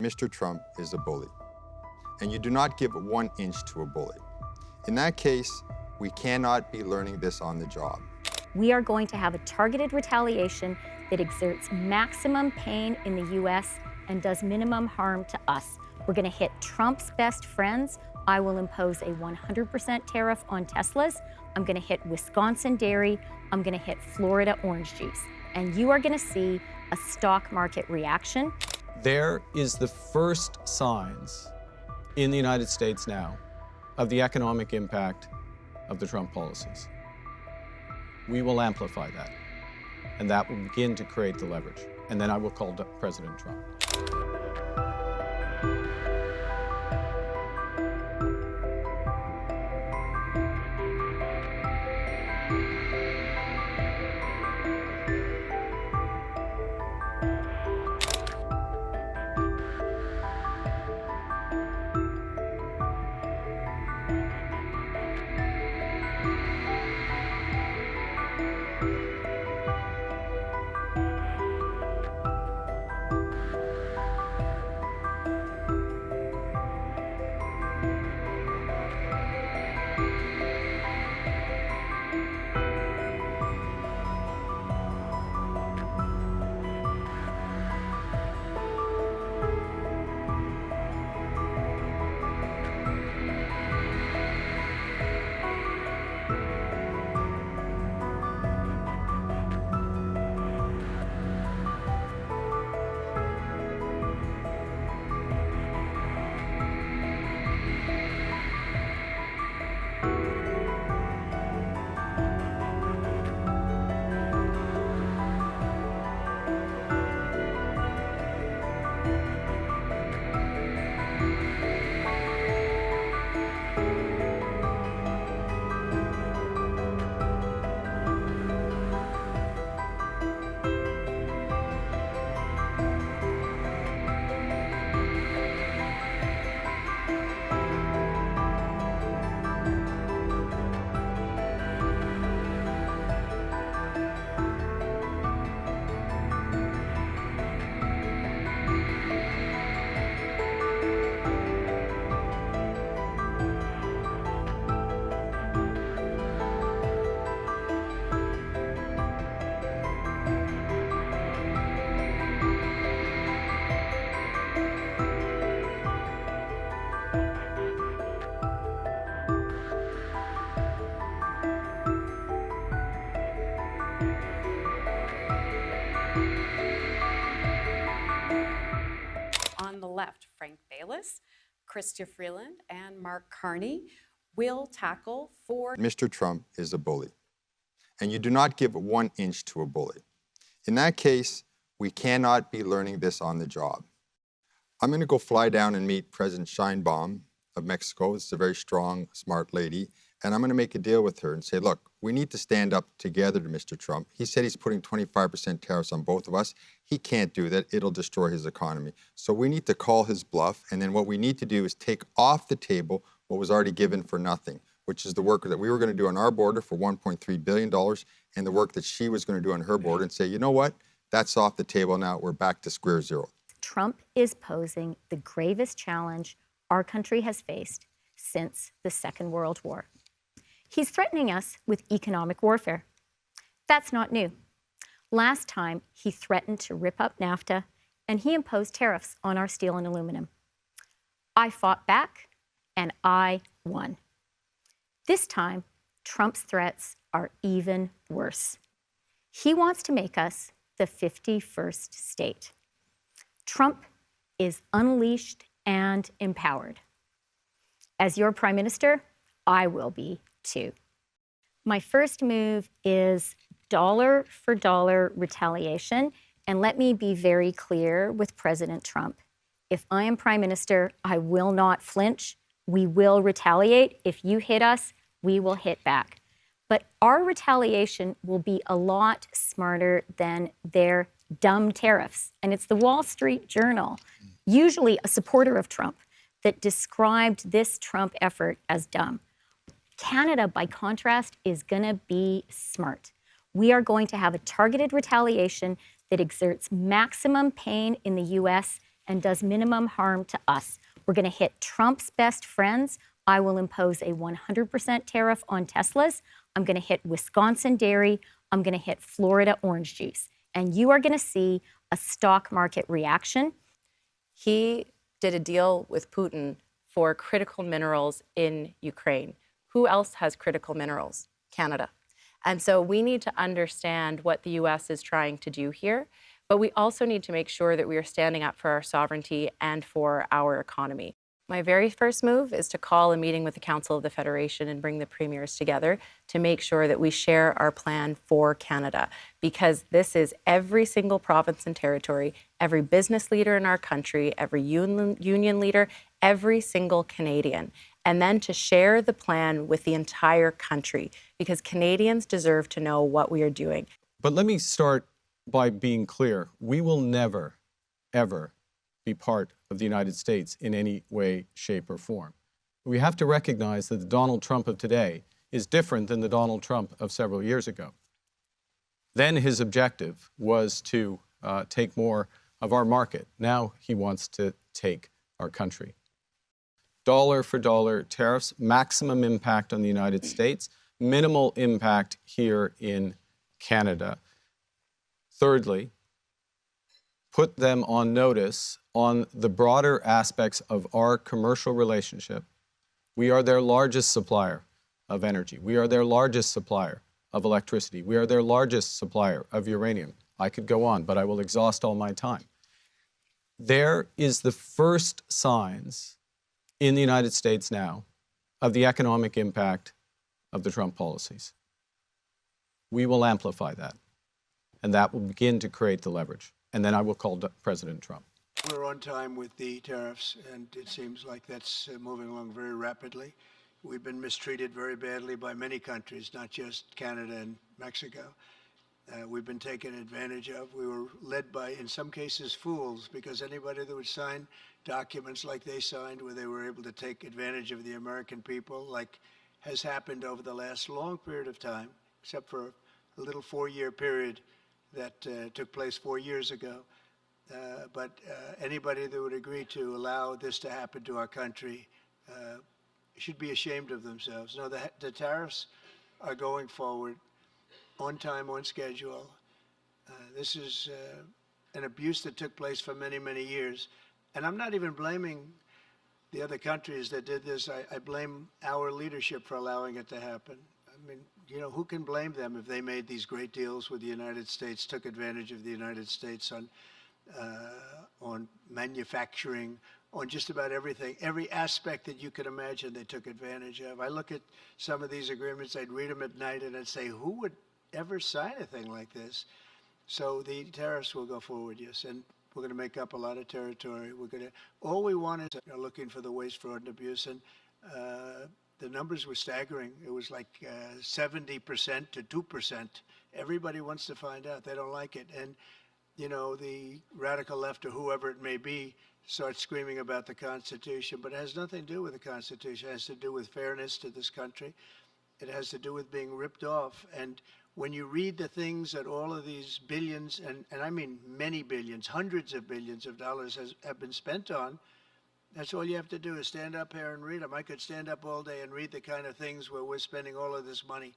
Mr. Trump is a bully, and you do not give 1 inch to a bully. In that case, we cannot be learning this on the job. We are going to have a targeted retaliation that exerts maximum pain in the U.S. and does minimum harm to us. We're going to hit Trump's best friends. I will impose a 100% tariff on Teslas. I'm going to hit Wisconsin dairy. I'm going to hit Florida orange juice. And you are going to see a stock market reaction. There is the first signs in the United States now of the economic impact of the Trump policies. We will amplify that, and that will begin to create the leverage. And then I will call President Trump. On the left, Frank Bayless, Chrystia Freeland, and Mark Carney will tackle for Mr. Trump is a bully, and you do not give 1 inch to a bully. In that case, we cannot be learning this on the job. I'm going to go fly down and meet President Sheinbaum of Mexico. It's a very strong, smart lady. And I'm going to make a deal with her and say, look, we need to stand up together to Mr. Trump. He said he's putting 25% tariffs on both of us. He can't do that. It'll destroy his economy. So we need to call his bluff. And then what we need to do is take off the table what was already given for nothing, which is the work that we were going to do on our border for $1.3 billion and the work that she was going to do on her border, and say, you know what? That's off the table now. We're back to square zero. Trump is posing the gravest challenge our country has faced since the Second World War. He's threatening us with economic warfare. That's not new. Last time, he threatened to rip up NAFTA, and he imposed tariffs on our steel and aluminum. I fought back, and I won. This time, Trump's threats are even worse. He wants to make us the 51st state. Trump is unleashed and empowered. As your prime minister, I will be too. My first move is dollar for dollar retaliation. And let me be very clear with President Trump. If I am prime minister, I will not flinch. We will retaliate. If you hit us, we will hit back. But our retaliation will be a lot smarter than their dumb tariffs. And it's the Wall Street Journal, usually a supporter of Trump, that described this Trump effort as dumb. Canada, by contrast, is going to be smart. We are going to have a targeted retaliation that exerts maximum pain in the U.S. and does minimum harm to us. We're going to hit Trump's best friends. I will impose a 100% tariff on Teslas. I'm going to hit Wisconsin dairy. I'm going to hit Florida orange juice. And you are going to see a stock market reaction. He did a deal with Putin for critical minerals in Ukraine. Who else has critical minerals? Canada. And so we need to understand what the US is trying to do here, but we also need to make sure that we are standing up for our sovereignty and for our economy. My very first move is to call a meeting with the Council of the Federation and bring the premiers together to make sure that we share our plan for Canada, because this is every single province and territory, every business leader in our country, every union leader, every single Canadian, and then to share the plan with the entire country, because Canadians deserve to know what we are doing. But let me start by being clear. We will never, ever be part of the United States in any way, shape, or form. We have to recognize that the Donald Trump of today is different than the Donald Trump of several years ago. Then his objective was to take more of our market. Now he wants to take our country. Dollar for dollar tariffs, maximum impact on the United States, minimal impact here in Canada. Thirdly, put them on notice on the broader aspects of our commercial relationship. We are their largest supplier of energy. We are their largest supplier of electricity. We are their largest supplier of uranium. I could go on, but I will exhaust all my time. There is the first signs in the United States now of the economic impact of the Trump policies. We will amplify that, and that will begin to create the leverage. And then I will call President Trump. We're on time with the tariffs, and it seems like that's moving along very rapidly. We've been mistreated very badly by many countries, not just Canada and Mexico. We've been taken advantage of. We were led by, in some cases, fools, because anybody that would sign documents like they signed, where they were able to take advantage of the American people, like has happened over the last long period of time, except for a little 4-year period that took place 4 years ago. But anybody that would agree to allow this to happen to our country should be ashamed of themselves. No, the tariffs are going forward on time, on schedule. This is an abuse that took place for many, many years. And I'm not even blaming the other countries that did this. I blame our leadership for allowing it to happen. I mean, you know, who can blame them if they made these great deals with the United States, took advantage of the United States on manufacturing, on just about everything. Every aspect that you could imagine they took advantage of. I look at some of these agreements, I'd read them at night, and I'd say, who would ever sign a thing like this? So the tariffs will go forward, yes, and we're going to make up a lot of territory. All we want is looking for the waste, fraud, and abuse, and the numbers were staggering. It was like 70% to 2%. Everybody wants to find out. They don't like it. And, you know, the radical left or whoever it may be starts screaming about the Constitution, but it has nothing to do with the Constitution. It has to do with fairness to this country. It has to do with being ripped off. And when you read the things that all of these billions, and I mean many billions, hundreds of billions of dollars have been spent on, that's all you have to do is stand up here and read them. I could stand up all day and read the kind of things where we're spending all of this money.